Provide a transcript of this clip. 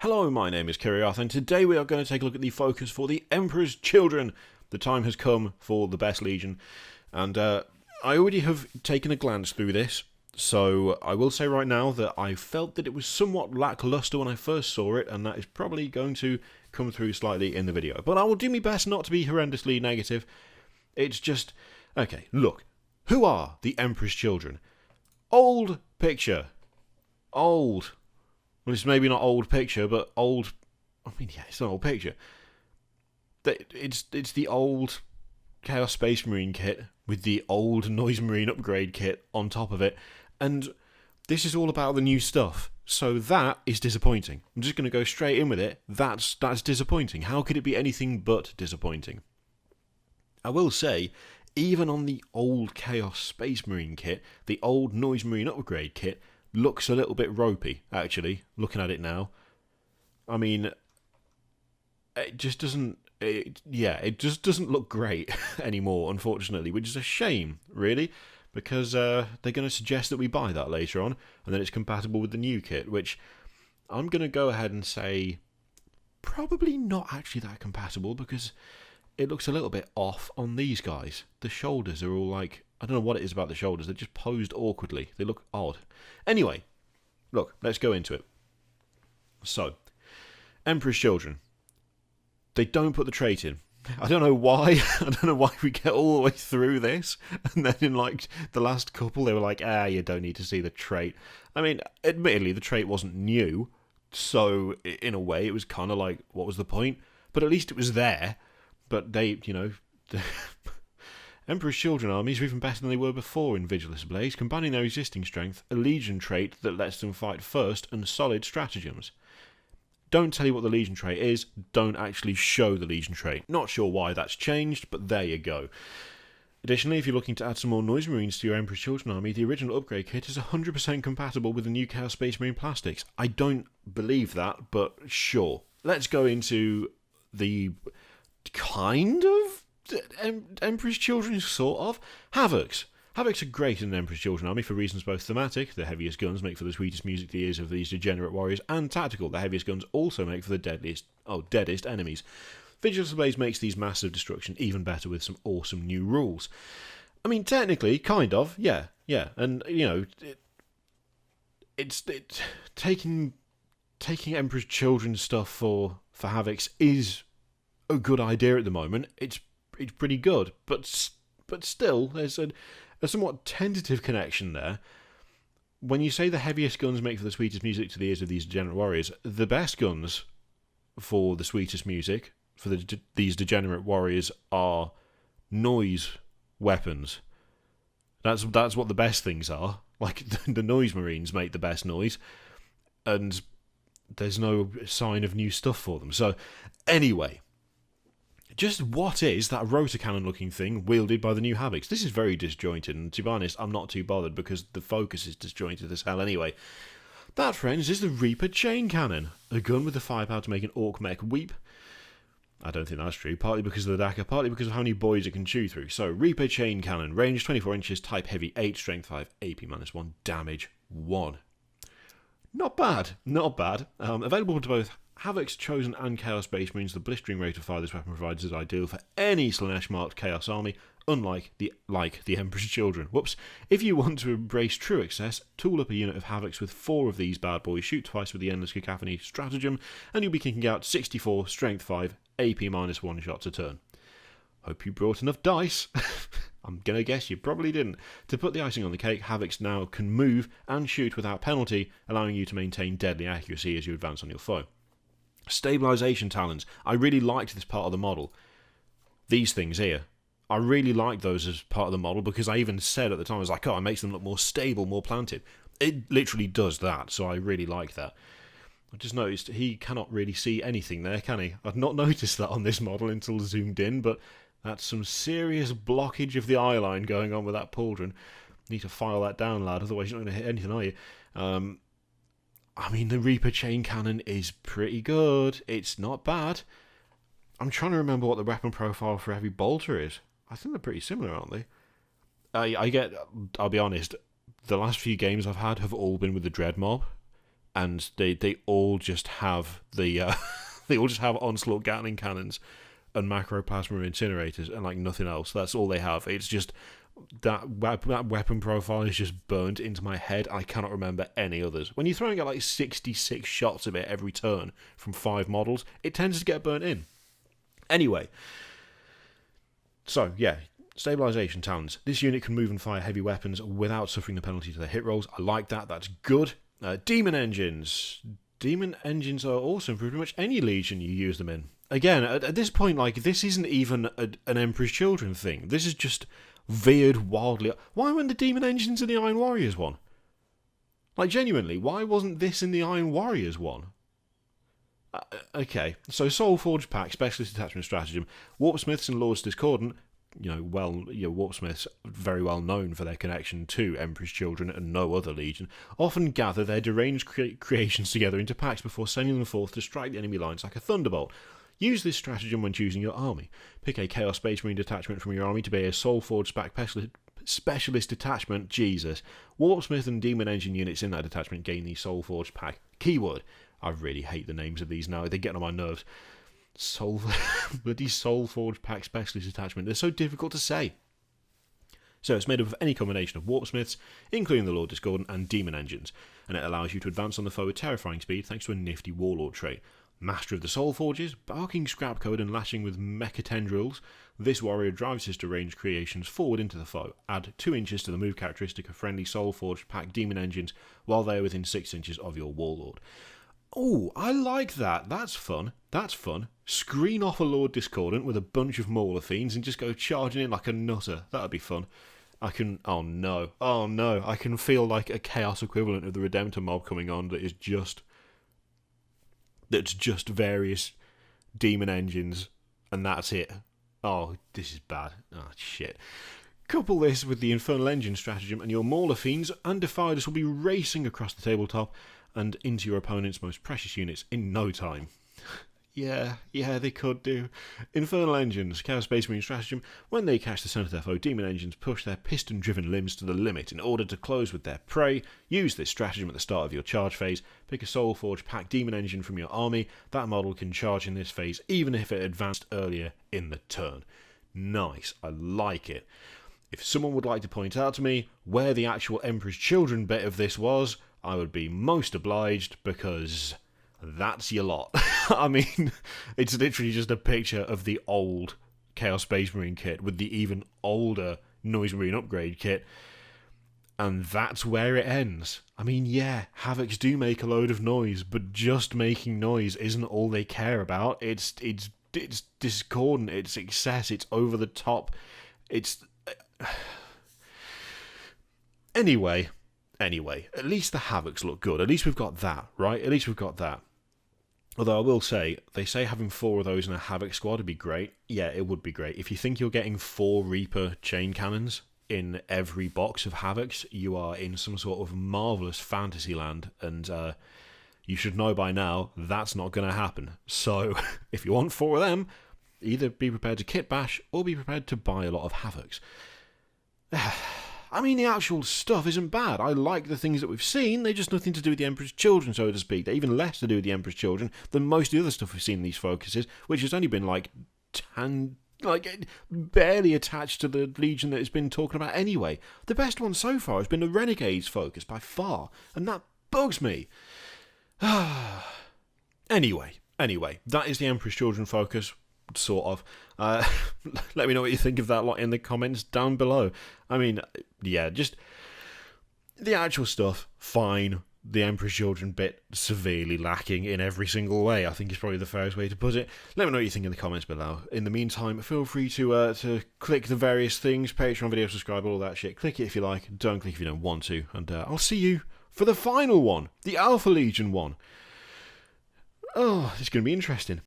Hello, my name is Kiriath, and today we are going to take a look at the focus for the Emperor's Children. The time has come for the best Legion, and I already have taken a glance through this, so I will say right now that I felt that it was somewhat lackluster when I first saw it, and that is probably going to come through slightly in the video. But I will do my best not to be horrendously negative. It's just, okay, look, who are the Emperor's Children? Old picture. Old. Well, it's maybe not old picture, but old... I mean, yeah, it's an old picture. It's the old Chaos Space Marine kit with the old Noise Marine upgrade kit on top of it. And this is all about the new stuff. So that is disappointing. I'm just going to go straight in with it. That's disappointing. How could it be anything but disappointing? I will say, even on the old Chaos Space Marine kit, the old Noise Marine upgrade kit looks a little bit ropey, actually, looking at it now. I mean, it just doesn't... it just doesn't look great anymore, unfortunately, which is a shame, really, because they're going to suggest that we buy that later on, and then it's compatible with the new kit, which I'm going to go ahead and say probably not actually that compatible, because it looks a little bit off on these guys. The shoulders are all like... I don't know what it is about the shoulders, they're just posed awkwardly. They look odd. Anyway, look, let's go into it. So, Emperor's Children. They don't put the trait in. I don't know why. I don't know why we get all the way through this, and then in like the last couple they were like, you don't need to see the trait. I mean, admittedly, the trait wasn't new, so in a way it was kind of like, what was the point? But at least it was there. But they, Emperor's Children armies are even better than they were before in Vigilus Ablaze, combining their existing strength, a Legion trait that lets them fight first, and solid stratagems. Don't tell you what the Legion trait is, don't actually show the Legion trait. Not sure why that's changed, but there you go. Additionally, if you're looking to add some more Noise Marines to your Emperor's Children army, the original upgrade kit is 100% compatible with the new Chaos Space Marine plastics. I don't believe that, but sure. Let's go into the kind of Emperor's Children, sort of. Havocs. Havocs are great in an Emperor's Children army for reasons both thematic, the heaviest guns make for the sweetest music to the ears of these degenerate warriors, and tactical, the heaviest guns also make for the deadest enemies. Vigilus Ablaze makes these massive destruction even better with some awesome new rules. I mean, technically, kind of, yeah, and, it's taking Emperor's Children stuff for Havocs is a good idea at the moment. It's pretty good, but still, there's a somewhat tentative connection there. When you say the heaviest guns make for the sweetest music to the ears of these degenerate warriors, the best guns for the sweetest music for these degenerate warriors are noise weapons. That's what the best things are. Like, the Noise Marines make the best noise, and there's no sign of new stuff for them. So, anyway... just what is that rotor cannon looking thing wielded by the new Havocs? This is very disjointed, and to be honest, I'm not too bothered because the focus is disjointed as hell anyway. That, friends, is the Reaper Chaincannon, a gun with the firepower to make an orc mech weep. I don't think that's true, partly because of the Dakar, partly because of how many boys it can chew through. So, Reaper Chaincannon, range 24 inches, type heavy 8, strength 5, AP-1, damage 1. Not bad, not bad. Available to both Havoc's Chosen and Chaos Space Marines, the blistering rate of fire this weapon provides is ideal for any Slanesh-marked Chaos army, unlike the Emperor's Children. Whoops. If you want to embrace true excess, tool up a unit of Havocs with 4 of these bad boys, shoot twice with the Endless Cacophony stratagem, and you'll be kicking out 64, strength 5, AP-1 shots a turn. Hope you brought enough dice. I'm going to guess you probably didn't. To put the icing on the cake, Havocs now can move and shoot without penalty, allowing you to maintain deadly accuracy as you advance on your foe. Stabilisation talons. I really liked this part of the model. These things here. I really like those as part of the model because I even said at the time, I was like, it makes them look more stable, more planted. It literally does that, so I really like that. I just noticed he cannot really see anything there, can he? I've not noticed that on this model until zoomed in, but that's some serious blockage of the eye line going on with that pauldron. Need to file that down, lad, otherwise you're not going to hit anything, are you? I mean, the Reaper Chaincannon is pretty good. It's not bad. I'm trying to remember what the weapon profile for every bolter is. I think they're pretty similar, aren't they? I'll be honest, the last few games I've had have all been with the Dread Mob, and they all just have the they all just have onslaught Gatling cannons and macroplasma incinerators and like nothing else. That's all they have. It's just that weapon profile is just burnt into my head. I cannot remember any others. When you're throwing out like 66 shots of it every turn from 5 models, it tends to get burnt in. Anyway, so yeah, stabilization talents. This unit can move and fire heavy weapons without suffering the penalty to their hit rolls. I like that. That's good. Daemon Engines. Daemon Engines are awesome for pretty much any legion you use them in. Again, at this point, like, this isn't even an Emperor's Children thing. This is just veered wildly. Why weren't the Daemon Engines in the Iron Warriors one? Like, genuinely, why wasn't this in the Iron Warriors one? Okay, so Soulforged Pack, Specialist Attachment Stratagem, Warpsmiths and Lords Discordant, Warpsmiths, very well known for their connection to Emperor's Children and no other legion, often gather their deranged creations together into packs before sending them forth to strike the enemy lines like a thunderbolt. Use this stratagem when choosing your army. Pick a Chaos Space Marine detachment from your army to be a Soulforged Pack Specialist detachment. Jesus. Warpsmith and Daemon Engine units in that detachment gain the Soulforged Pack. Keyword. I really hate the names of these now. They get on my nerves. Bloody Soulforged Pack Specialist Attachment. They're so difficult to say. So it's made up of any combination of Warpsmiths, including the Lord Discordant and Daemon Engines, and it allows you to advance on the foe with terrifying speed thanks to a nifty Warlord trait. Master of the Soul Forges, barking scrap code and lashing with mecha tendrils, this warrior drives his deranged creations forward into the foe. Add 2 inches to the move characteristic of friendly Soul Forged Pack Daemon Engines while they are within 6 inches of your Warlord. Oh, I like that. That's fun. That's fun. Screen off a Lord Discordant with a bunch of Mauler Fiends and just go charging in like a nutter. That'd be fun. Oh no, I can feel like a Chaos equivalent of the Redemptor mob coming on that's just various Daemon Engines, and that's it. Oh, this is bad. Oh, shit. Couple this with the Infernal Engine stratagem, and your Mauler Fiends and Defiers will be racing across the tabletop and into your opponent's most precious units in no time. Yeah, they could do. Infernal Engines, Chaos Space Marine stratagem. When they catch the scent of their foe, Daemon Engines push their piston-driven limbs to the limit in order to close with their prey. Use this stratagem at the start of your charge phase. Pick a Soulforged Pack Daemon Engine from your army. That model can charge in this phase, even if it advanced earlier in the turn. Nice, I like it. If someone would like to point out to me where the actual Emperor's Children bit of this was, I would be most obliged, because that's your lot. I mean, it's literally just a picture of the old Chaos Space Marine kit with the even older Noise Marine upgrade kit, and that's where it ends. I mean, yeah, Havocs do make a load of noise, but just making noise isn't all they care about. It's discordant, it's excess, it's over the top, it's... Anyway, at least the Havocs look good. At least we've got that, right? At least we've got that. Although I will say, they say having 4 of those in a Havoc squad would be great. Yeah, it would be great. If you think you're getting 4 Reaper Chaincannons in every box of Havocs, you are in some sort of marvellous fantasy land, and you should know by now that's not going to happen. So, if you want 4 of them, either be prepared to kit bash or be prepared to buy a lot of Havocs. I mean, the actual stuff isn't bad. I like the things that we've seen. They're just nothing to do with the Emperor's Children, so to speak. They're even less to do with the Emperor's Children than most of the other stuff we've seen in these focuses, which has only been barely attached to the Legion that it's been talking about anyway. The best one so far has been the Renegades focus by far, and that bugs me. Anyway, that is the Emperor's Children focus. Sort of. Let me know what you think of that lot in the comments down below. I mean, yeah, just the actual stuff, fine. The Emperor's Children bit severely lacking in every single way, I think is probably the fairest way to put it. Let me know what you think in the comments below. In the meantime, feel free to click the various things, Patreon video, subscribe, all that shit. Click it if you like, don't click if you don't want to, and I'll see you for the final one, the Alpha Legion one. Oh, it's going to be interesting.